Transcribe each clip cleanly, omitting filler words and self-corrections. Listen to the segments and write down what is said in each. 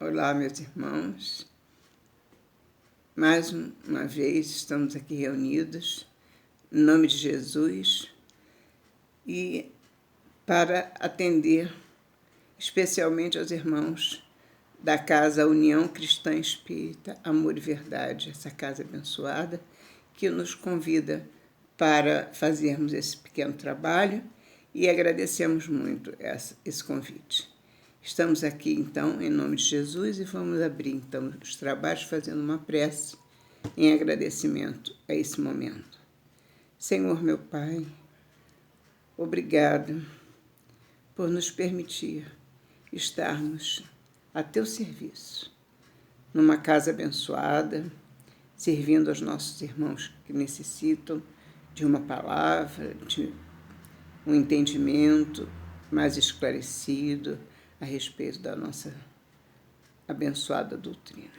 Olá, meus irmãos. Mais uma vez estamos aqui reunidos, em nome de Jesus, e para atender especialmente aos irmãos da Casa União Cristã Espírita Amor e Verdade, essa casa abençoada, que nos convida para fazermos esse pequeno trabalho e agradecemos muito esse convite. Estamos aqui, então, em nome de Jesus e vamos abrir, então, os trabalhos fazendo uma prece em agradecimento a esse momento. Senhor, meu Pai, obrigado por nos permitir estarmos a Teu serviço, numa casa abençoada, servindo aos nossos irmãos que necessitam de uma palavra, de um entendimento mais esclarecido a respeito da nossa abençoada doutrina.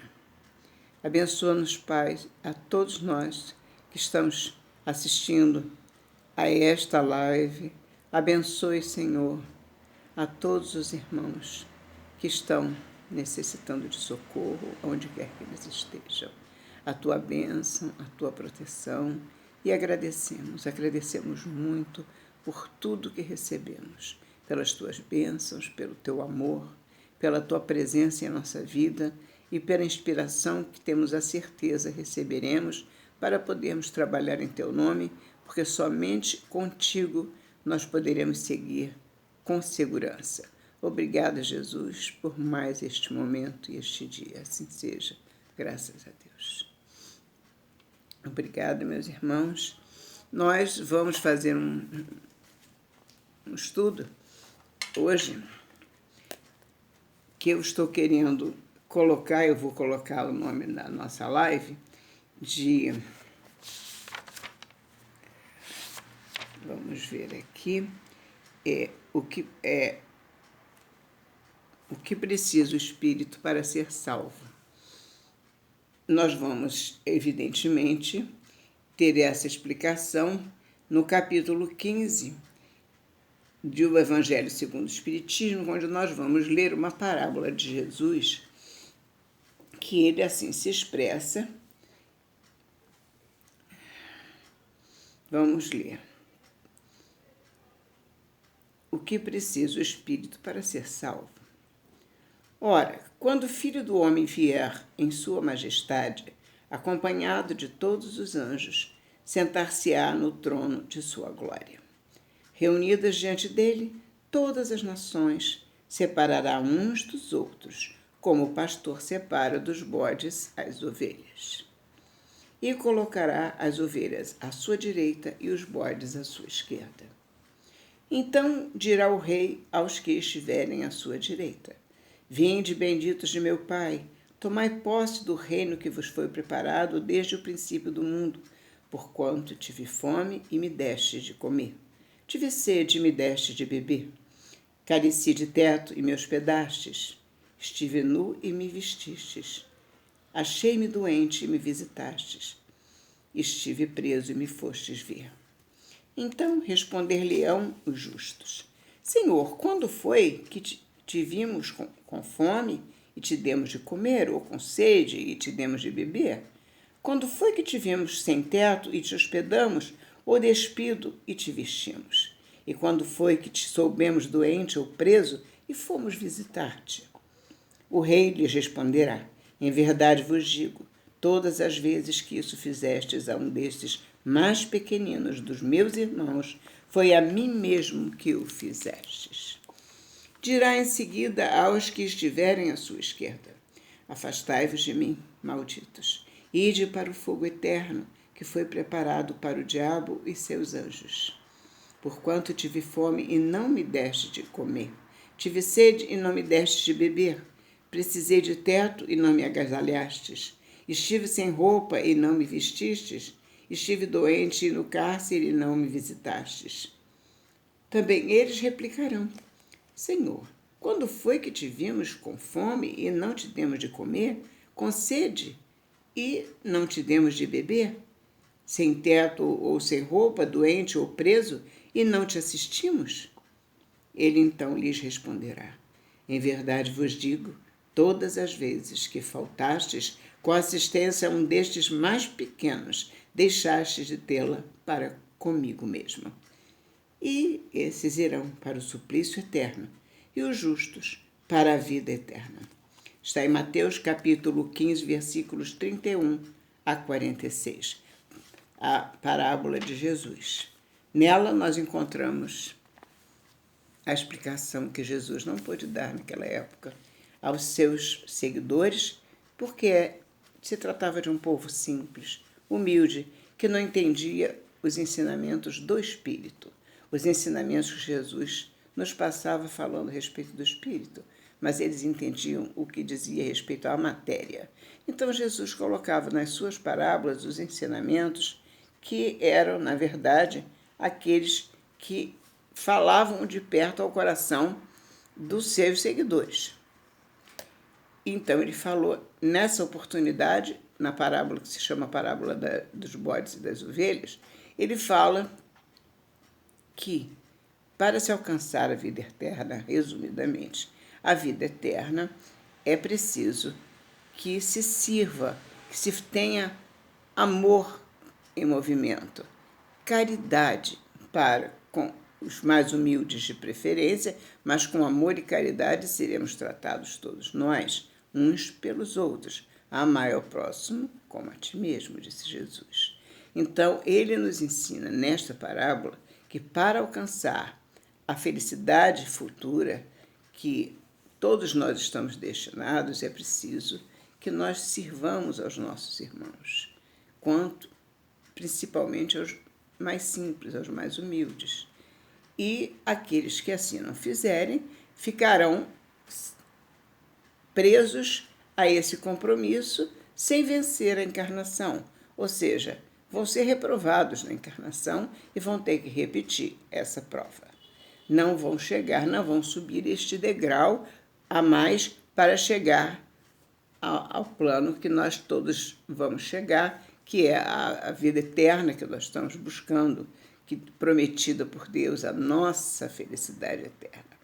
Abençoa-nos, Pai, a todos nós que estamos assistindo a esta live. Abençoe, Senhor, a todos os irmãos que estão necessitando de socorro, onde quer que eles estejam. A Tua bênção, a Tua proteção, e agradecemos muito por tudo que recebemos, pelas Tuas bênçãos, pelo Teu amor, pela Tua presença em nossa vida e pela inspiração que temos a certeza receberemos para podermos trabalhar em Teu nome, porque somente contigo nós poderemos seguir com segurança. Obrigada, Jesus, por mais este momento e este dia. Assim seja, graças a Deus. Obrigada, meus irmãos. Nós vamos fazer um estudo hoje que eu estou querendo colocar, eu vou colocar o nome da nossa live, vamos ver aqui, o que precisa o espírito para ser salvo. Nós vamos, evidentemente, ter essa explicação no capítulo 15 do Evangelho segundo o Espiritismo, onde nós vamos ler uma parábola de Jesus, que ele assim se expressa. Vamos ler. O que precisa o espírito para ser salvo? Ora, quando o Filho do Homem vier em sua majestade, acompanhado de todos os anjos, sentar-se-á no trono de sua glória. Reunidas diante dele, todas as nações separará uns dos outros, como o pastor separa dos bodes as ovelhas. E colocará as ovelhas à sua direita e os bodes à sua esquerda. Então dirá o rei aos que estiverem à sua direita: Vinde, benditos de meu Pai, tomai posse do reino que vos foi preparado desde o princípio do mundo, porquanto tive fome e me deste de comer. Tive sede e me deste de beber. Careci de teto e me hospedastes. Estive nu e me vestistes. Achei-me doente e me visitastes. Estive preso e me fostes ver. Então responder-lhe-ão os justos: Senhor, quando foi que te vimos com fome e te demos de comer, ou com sede e te demos de beber? Quando foi que te vimos sem teto e te hospedamos, ou despido e te vestimos? E quando foi que te soubemos doente ou preso e fomos visitar-te? O rei lhes responderá: Em verdade vos digo, todas as vezes que isso fizestes a um destes mais pequeninos dos meus irmãos, foi a mim mesmo que o fizestes. Dirá em seguida aos que estiverem à sua esquerda: Afastai-vos de mim, malditos, ide para o fogo eterno, que foi preparado para o diabo e seus anjos. Porquanto tive fome e não me deste de comer, tive sede e não me deste de beber, precisei de teto e não me agasalhastes, estive sem roupa e não me vestistes, estive doente e no cárcere e não me visitastes. Também eles replicarão: Senhor, quando foi que te vimos com fome e não te demos de comer, com sede e não te demos de beber? Sem teto ou sem roupa, doente ou preso, e não te assistimos? Ele então lhes responderá: Em verdade vos digo, todas as vezes que faltastes com assistência a um destes mais pequenos, deixastes de tê-la para comigo mesmo. E esses irão para o suplício eterno, e os justos para a vida eterna. Está em Mateus capítulo 15, versículos 31 a 46, a parábola de Jesus. Nela nós encontramos a explicação que Jesus não pôde dar naquela época aos seus seguidores, porque se tratava de um povo simples, humilde, que não entendia os ensinamentos do Espírito. Os ensinamentos que Jesus nos passava falando a respeito do Espírito, mas eles entendiam o que dizia a respeito à matéria. Então Jesus colocava nas suas parábolas os ensinamentos que eram, na verdade, aqueles que falavam de perto ao coração dos seus seguidores. Então ele falou, nessa oportunidade, na parábola que se chama parábola dos bodes e das ovelhas, ele fala que, para se alcançar a vida eterna, resumidamente, a vida eterna, é preciso que se sirva, que se tenha amor em movimento, caridade para com os mais humildes de preferência, mas com amor e caridade seremos tratados todos nós, uns pelos outros. Amai ao próximo como a ti mesmo, disse Jesus. Então, ele nos ensina nesta parábola que para alcançar a felicidade futura que todos nós estamos destinados, é preciso que nós sirvamos aos nossos irmãos, principalmente aos mais simples, aos mais humildes. E aqueles que assim não fizerem ficarão presos a esse compromisso sem vencer a encarnação, ou seja, vão ser reprovados na encarnação e vão ter que repetir essa prova. Não vão subir este degrau a mais para chegar ao plano que nós todos vamos chegar, que é a vida eterna que nós estamos buscando, que prometida por Deus, a nossa felicidade eterna.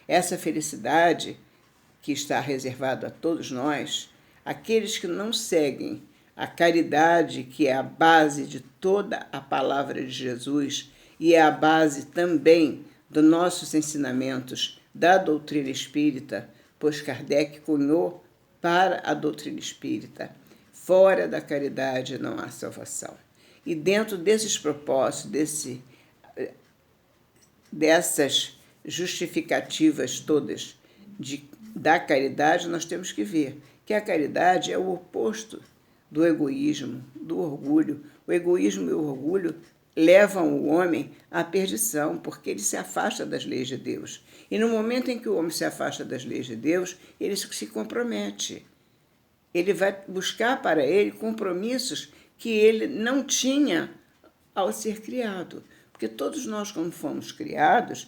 Essa felicidade que está reservada a todos nós, aqueles que não seguem a caridade, que é a base de toda a palavra de Jesus e é a base também dos nossos ensinamentos da doutrina espírita, pois Kardec cunhou para a doutrina espírita: fora da caridade não há salvação. E dentro desses propósitos, dessas justificativas todas da caridade, nós temos que ver que a caridade é o oposto do egoísmo, do orgulho. O egoísmo e o orgulho levam o homem à perdição, porque ele se afasta das leis de Deus. E no momento em que o homem se afasta das leis de Deus, ele se compromete. Ele vai buscar para ele compromissos que ele não tinha ao ser criado. Porque todos nós, quando fomos criados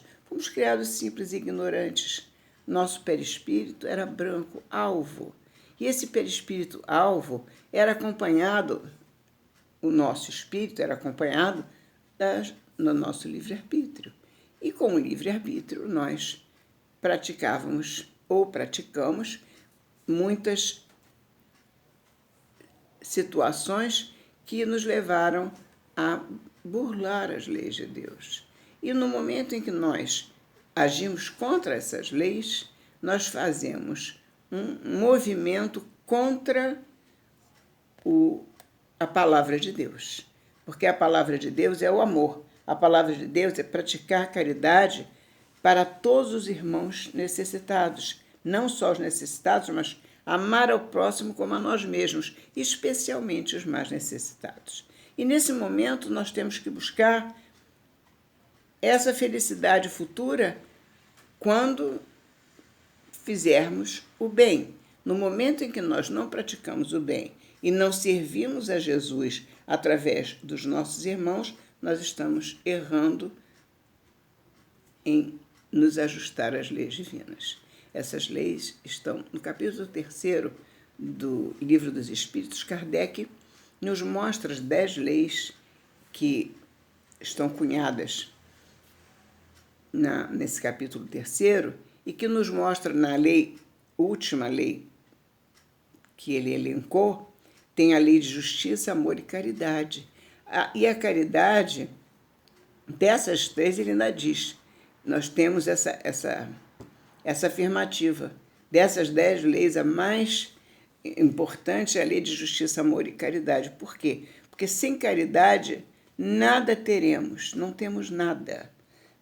simples e ignorantes. Nosso perispírito era branco, alvo. E esse perispírito alvo era acompanhado, o nosso espírito era acompanhado no nosso livre-arbítrio. E com o livre-arbítrio nós praticamos muitas situações que nos levaram a burlar as leis de Deus. E no momento em que nós agimos contra essas leis, nós fazemos um movimento contra a palavra de Deus. Porque a palavra de Deus é o amor. A palavra de Deus é praticar caridade para todos os irmãos necessitados. Não só os necessitados, mas amar ao próximo como a nós mesmos, especialmente os mais necessitados. E nesse momento nós temos que buscar essa felicidade futura quando fizermos o bem. No momento em que nós não praticamos o bem e não servimos a Jesus através dos nossos irmãos, nós estamos errando em nos ajustar às leis divinas. Essas leis estão no capítulo 3º do Livro dos Espíritos. Kardec nos mostra as 10 leis que estão cunhadas nesse capítulo 3º e que nos mostra na última lei que ele elencou, tem a lei de justiça, amor e caridade. E a caridade, dessas três, ele ainda diz, nós temos essa afirmativa. Dessas 10 leis, a mais importante é a lei de justiça, amor e caridade. Por quê? Porque sem caridade, nada teremos, não temos nada.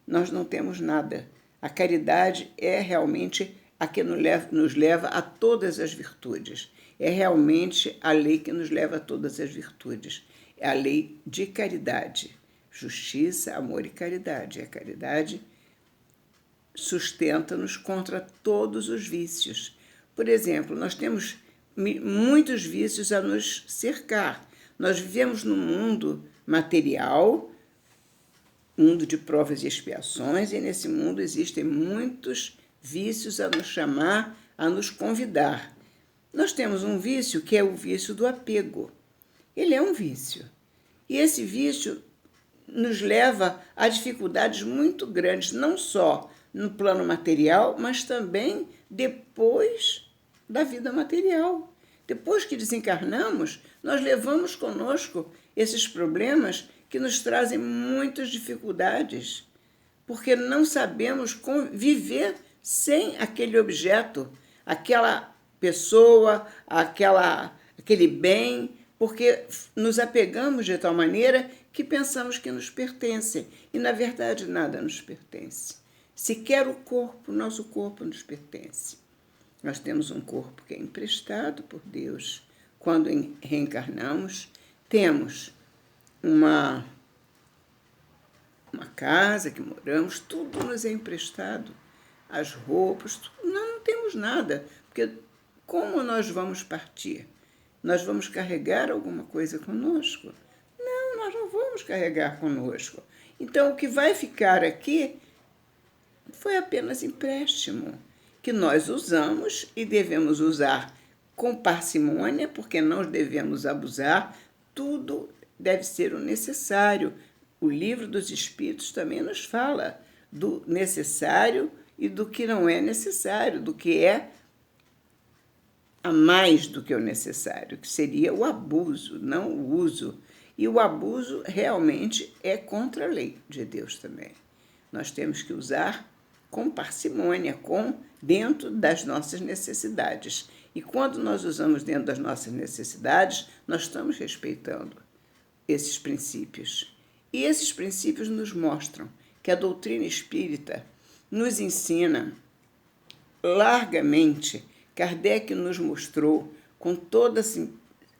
Nós não temos nada. A caridade é realmente a que nos leva a todas as virtudes. É realmente a lei que nos leva a todas as virtudes. É a lei de caridade. Justiça, amor e caridade. A caridade sustenta-nos contra todos os vícios. Por exemplo, nós temos muitos vícios a nos cercar. Nós vivemos num mundo material, mundo de provas e expiações, e nesse mundo existem muitos vícios a nos chamar, a nos convidar. Nós temos um vício que é o vício do apego. Ele é um vício. E esse vício nos leva a dificuldades muito grandes, não só no plano material, mas também depois da vida material. Depois que desencarnamos, nós levamos conosco esses problemas que nos trazem muitas dificuldades, porque não sabemos viver sem aquele objeto, aquela pessoa, aquele bem, porque nos apegamos de tal maneira que pensamos que nos pertencem, e na verdade nada nos pertence. Sequer o corpo, nosso corpo nos pertence. Nós temos um corpo que é emprestado por Deus. Quando reencarnamos, temos uma casa que moramos, tudo nos é emprestado. As roupas, tudo, nós não temos nada, porque como nós vamos partir? Nós vamos carregar alguma coisa conosco? Não, nós não vamos carregar conosco. Então, o que vai ficar aqui foi apenas empréstimo, que nós usamos e devemos usar com parcimônia, porque não devemos abusar, tudo deve ser o necessário. O livro dos Espíritos também nos fala do necessário e do que não é necessário, do que é a mais do que o necessário, que seria o abuso, não o uso. E o abuso realmente é contra a lei de Deus também. Nós temos que usar com parcimônia, dentro das nossas necessidades. E quando nós usamos dentro das nossas necessidades, nós estamos respeitando esses princípios. E esses princípios nos mostram que a doutrina espírita nos ensina largamente. Kardec nos mostrou com toda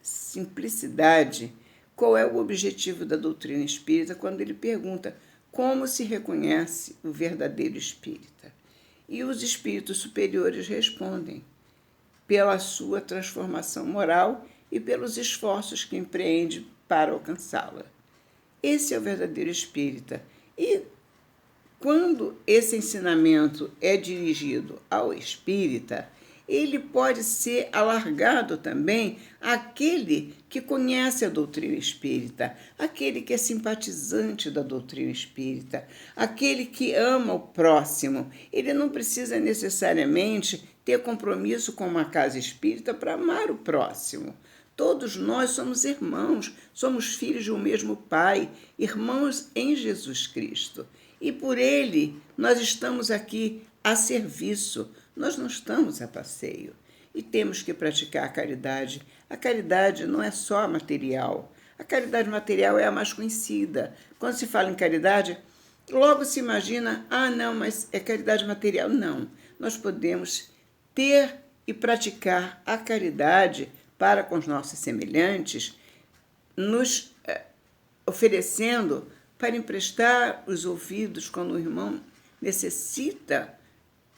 simplicidade qual é o objetivo da doutrina espírita quando ele pergunta como se reconhece o verdadeiro espírita. E os espíritos superiores respondem pela sua transformação moral e pelos esforços que empreende para alcançá-la. Esse é o verdadeiro espírita. E quando esse ensinamento é dirigido ao espírita, ele pode ser alargado também àquele que conhece a doutrina espírita, aquele que é simpatizante da doutrina espírita, aquele que ama o próximo. Ele não precisa necessariamente ter compromisso com uma casa espírita para amar o próximo. Todos nós somos irmãos, somos filhos de um mesmo Pai, irmãos em Jesus Cristo. E por Ele nós estamos aqui a serviço, nós não estamos a passeio. E temos que praticar a caridade. A caridade não é só material. A caridade material é a mais conhecida. Quando se fala em caridade, logo se imagina, não, mas é caridade material. Não, nós podemos ter e praticar a caridade para com os nossos semelhantes, nos oferecendo para emprestar os ouvidos quando o irmão necessita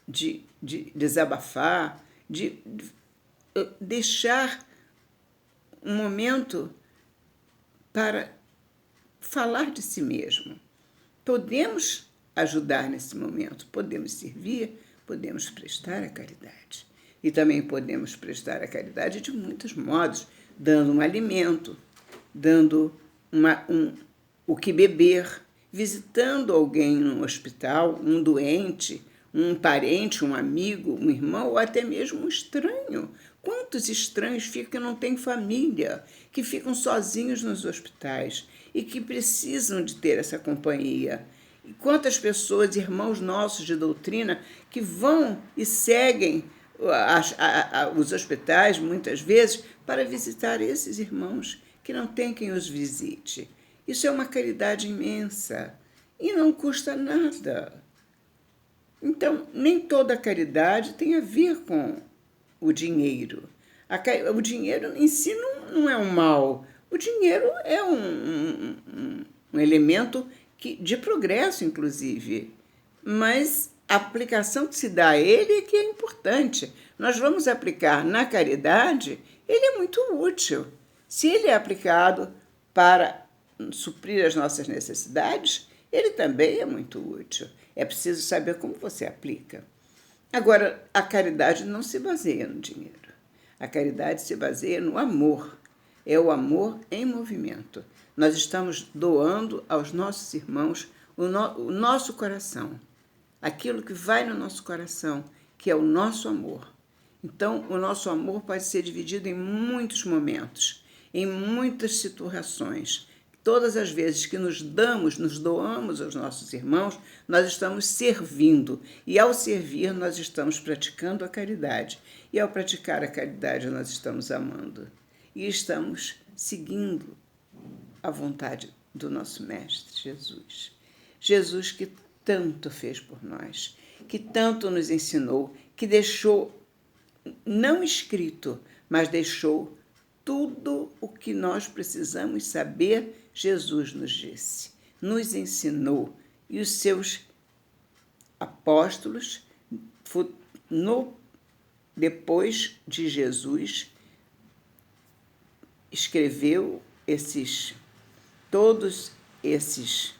de desabafar, de deixar um momento para falar de si mesmo. Podemos ajudar nesse momento, podemos servir, podemos prestar a caridade. E também podemos prestar a caridade de muitos modos, dando um alimento, dando o que beber, visitando alguém no hospital, um doente, um parente, um amigo, um irmão ou até mesmo um estranho. Quantos estranhos ficam que não têm família, que ficam sozinhos nos hospitais e que precisam de ter essa companhia? E quantas pessoas, irmãos nossos de doutrina, que vão e seguem os hospitais, muitas vezes, para visitar esses irmãos que não tem quem os visite. Isso é uma caridade imensa e não custa nada. Então, nem toda caridade tem a ver com o dinheiro. O dinheiro em si não é um mal. O dinheiro é um elemento de progresso, inclusive. Mas a aplicação que se dá a ele é que é importante. Nós vamos aplicar na caridade, ele é muito útil. Se ele é aplicado para suprir as nossas necessidades, ele também é muito útil. É preciso saber como você aplica. Agora, a caridade não se baseia no dinheiro. A caridade se baseia no amor. É o amor em movimento. Nós estamos doando aos nossos irmãos o nosso coração. Aquilo que vai no nosso coração, que é o nosso amor. Então, o nosso amor pode ser dividido em muitos momentos, em muitas situações. Todas as vezes que nos doamos aos nossos irmãos, nós estamos servindo. E ao servir, nós estamos praticando a caridade. E ao praticar a caridade, nós estamos amando. E estamos seguindo a vontade do nosso Mestre Jesus. Jesus que tanto fez por nós, que tanto nos ensinou, que deixou, não escrito, mas deixou tudo o que nós precisamos saber. Jesus nos disse, nos ensinou, e os seus apóstolos, depois de Jesus, escreveu todos esses,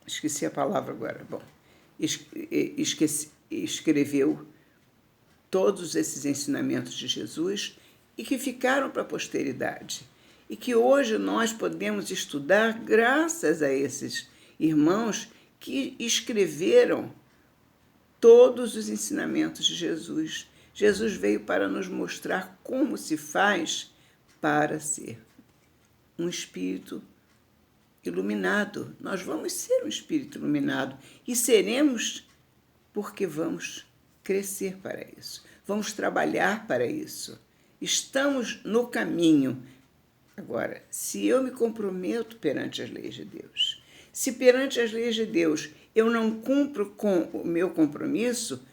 esqueci a palavra agora, escreveu todos esses ensinamentos de Jesus e que ficaram para a posteridade. E que hoje nós podemos estudar graças a esses irmãos que escreveram todos os ensinamentos de Jesus. Jesus veio para nos mostrar como se faz para ser um espírito iluminado. Nós vamos ser um espírito iluminado e seremos porque vamos crescer para isso. Vamos trabalhar para isso. Estamos no caminho. Agora, se eu me comprometo perante as leis de Deus, se perante as leis de Deus eu não cumpro com o meu compromisso,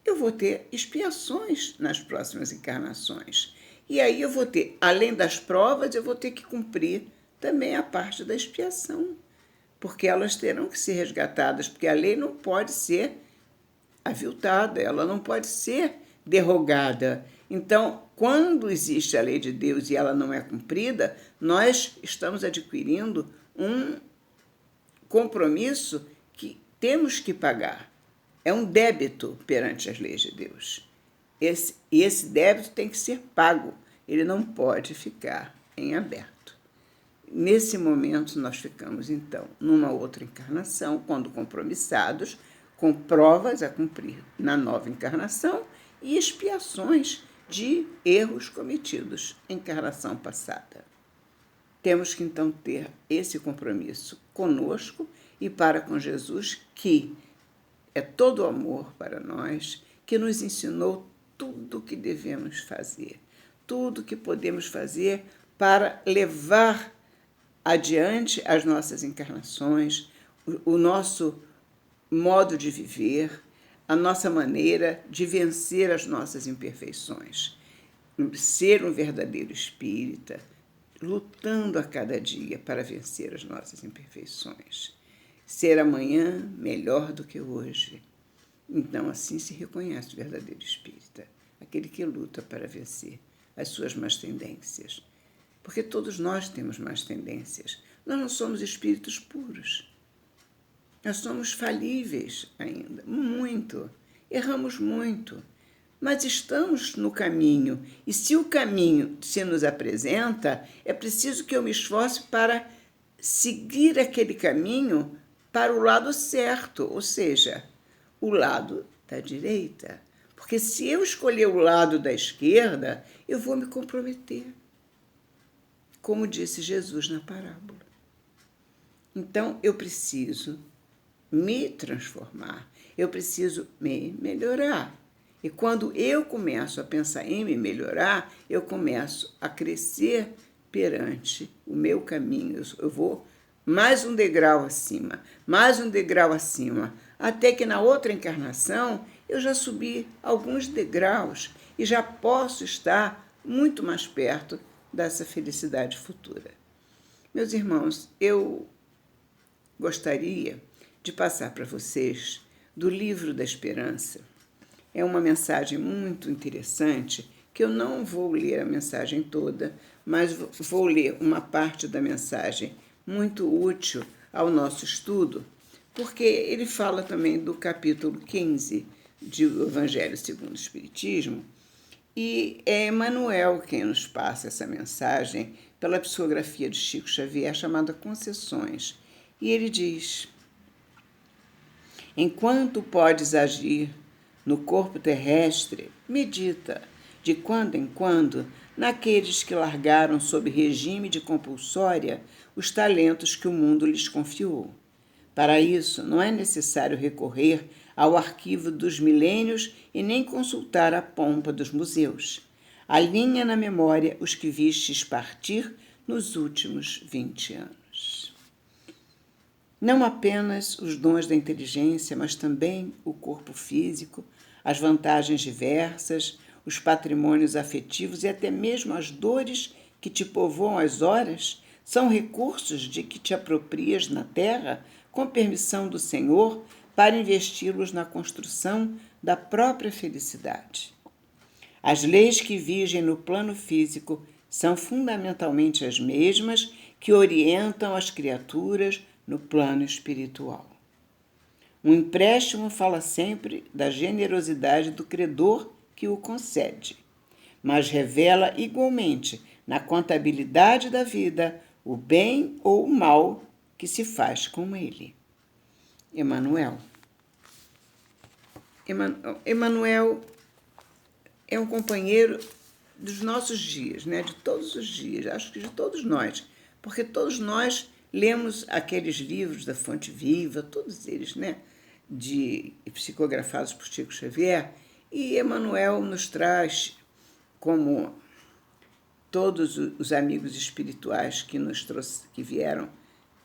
eu vou ter expiações nas próximas encarnações. E aí eu vou ter, além das provas, eu vou ter que cumprir também a parte da expiação, porque elas terão que ser resgatadas, porque a lei não pode ser aviltada, ela não pode ser derrogada. Então, quando existe a lei de Deus e ela não é cumprida, nós estamos adquirindo um compromisso que temos que pagar. É um débito perante as leis de Deus. Esse débito tem que ser pago. Ele não pode ficar em aberto. Nesse momento, nós ficamos, então, numa outra encarnação, quando compromissados, com provas a cumprir na nova encarnação e expiações de erros cometidos em encarnação passada. Temos que, então, ter esse compromisso conosco e para com Jesus, que é todo amor para nós, que nos ensinou tudo o que devemos fazer, tudo o que podemos fazer para levar adiante as nossas encarnações, o nosso modo de viver, a nossa maneira de vencer as nossas imperfeições. Ser um verdadeiro espírita, lutando a cada dia para vencer as nossas imperfeições. Ser amanhã melhor do que hoje. Então, assim se reconhece o verdadeiro espírita, aquele que luta para vencer as suas más tendências. Porque todos nós temos más tendências. Nós não somos espíritos puros. Nós somos falíveis ainda, muito. Erramos muito. Mas estamos no caminho. E se o caminho se nos apresenta, é preciso que eu me esforce para seguir aquele caminho para o lado certo, ou seja, o lado da direita. Porque se eu escolher o lado da esquerda, eu vou me comprometer, como disse Jesus na parábola. Então, eu preciso me transformar, eu preciso me melhorar. E quando eu começo a pensar em me melhorar, eu começo a crescer perante o meu caminho. Eu vou mais um degrau acima, até que na outra encarnação eu já subi alguns degraus e já posso estar muito mais perto dessa felicidade futura. Meus irmãos, eu gostaria de passar para vocês do Livro da Esperança. É uma mensagem muito interessante, que eu não vou ler a mensagem toda, mas vou ler uma parte da mensagem muito útil ao nosso estudo, porque ele fala também do capítulo 15 do Evangelho segundo o Espiritismo, e é Emmanuel quem nos passa essa mensagem pela psicografia de Chico Xavier, chamada Concessões. E ele diz: enquanto podes agir no corpo terrestre, medita, de quando em quando, naqueles que largaram sob regime de compulsória os talentos que o mundo lhes confiou. Para isso, não é necessário recorrer ao arquivo dos milênios e nem consultar a pompa dos museus. Alinha na memória os que vistes partir nos últimos 20 anos. Não apenas os dons da inteligência, mas também o corpo físico, as vantagens diversas, os patrimônios afetivos e até mesmo as dores que te povoam as horas são recursos de que te aproprias na terra com permissão do Senhor para investi-los na construção da própria felicidade. As leis que vigem no plano físico são fundamentalmente as mesmas que orientam as criaturas no plano espiritual. Um empréstimo fala sempre da generosidade do credor que o concede, mas revela igualmente na contabilidade da vida o bem ou o mal que se faz com ele. Emmanuel. Emmanuel é um companheiro dos nossos dias, né? De todos os dias, acho que de todos nós, porque todos nós lemos aqueles livros da Fonte Viva, todos eles, né? Psicografados por Chico Xavier, e Emmanuel nos traz, como todos os amigos espirituais que vieram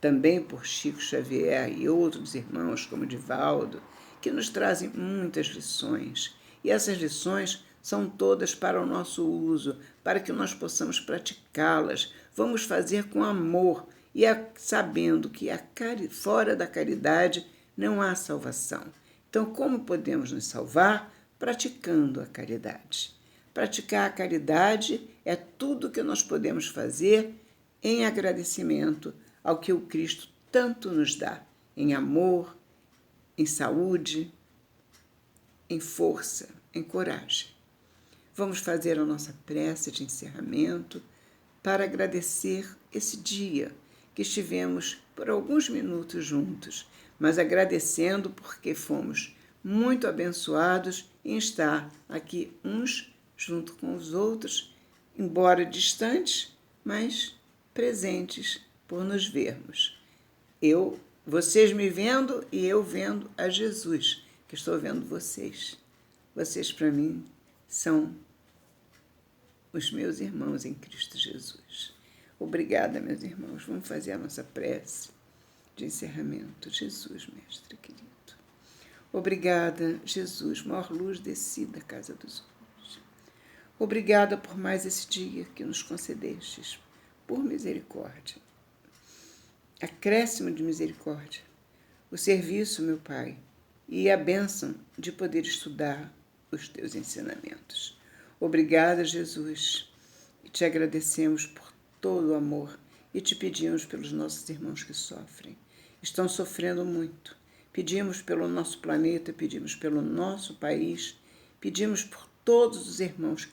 também por Chico Xavier e outros irmãos, como Divaldo, que nos trazem muitas lições. E essas lições são todas para o nosso uso, para que nós possamos praticá-las. Vamos fazer com amor e sabendo que fora da caridade não há salvação. Então, como podemos nos salvar? Praticando a caridade. Praticar a caridade é tudo que nós podemos fazer em agradecimento ao que o Cristo tanto nos dá, em amor, em saúde, em força, em coragem. Vamos fazer a nossa prece de encerramento para agradecer esse dia que estivemos por alguns minutos juntos, mas agradecendo porque fomos muito abençoados em estar aqui uns junto com os outros, embora distantes, mas presentes por nos vermos. Vocês me vendo e eu vendo a Jesus, que estou vendo vocês. Vocês, para mim, são os meus irmãos em Cristo Jesus. Obrigada, meus irmãos. Vamos fazer a nossa prece de encerramento. Jesus, Mestre querido. Obrigada, Jesus, maior luz descida da casa dos homens. Obrigada por mais esse dia que nos concedestes, por misericórdia. Acréscimo de misericórdia, o serviço, meu Pai, e a bênção de poder estudar os teus ensinamentos. Obrigada, Jesus, e te agradecemos por todo o amor e te pedimos pelos nossos irmãos que sofrem. Estão sofrendo muito. Pedimos pelo nosso planeta, pedimos pelo nosso país, pedimos por todos os irmãos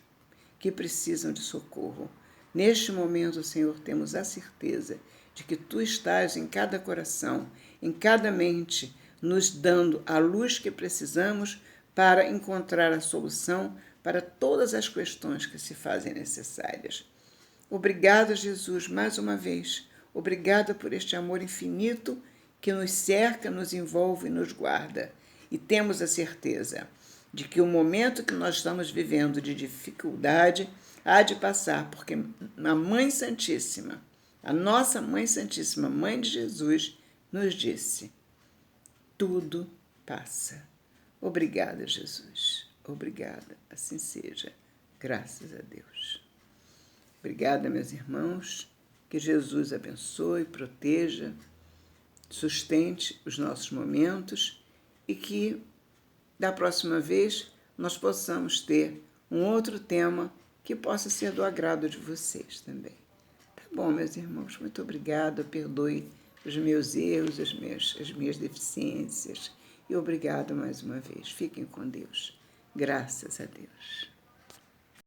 que precisam de socorro. Neste momento, Senhor, temos a certeza de que Tu estás em cada coração em cada mente, nos dando a luz que precisamos para encontrar a solução para todas as questões que se fazem necessárias. Obrigado, Jesus, mais uma vez. Obrigada por este amor infinito que nos cerca, nos envolve e nos guarda. E temos a certeza de que o momento que nós estamos vivendo de dificuldade há de passar, porque a Mãe Santíssima, a nossa Mãe Santíssima, Mãe de Jesus, nos disse: tudo passa. Obrigada, Jesus. Obrigada. Assim seja. Graças a Deus. Obrigada, meus irmãos. Que Jesus abençoe, proteja, sustente os nossos momentos e que, da próxima vez, nós possamos ter um outro tema que possa ser do agrado de vocês também. Tá bom, meus irmãos? Muito obrigada. Perdoe os meus erros, as minhas deficiências. E obrigado mais uma vez. Fiquem com Deus. Graças a Deus.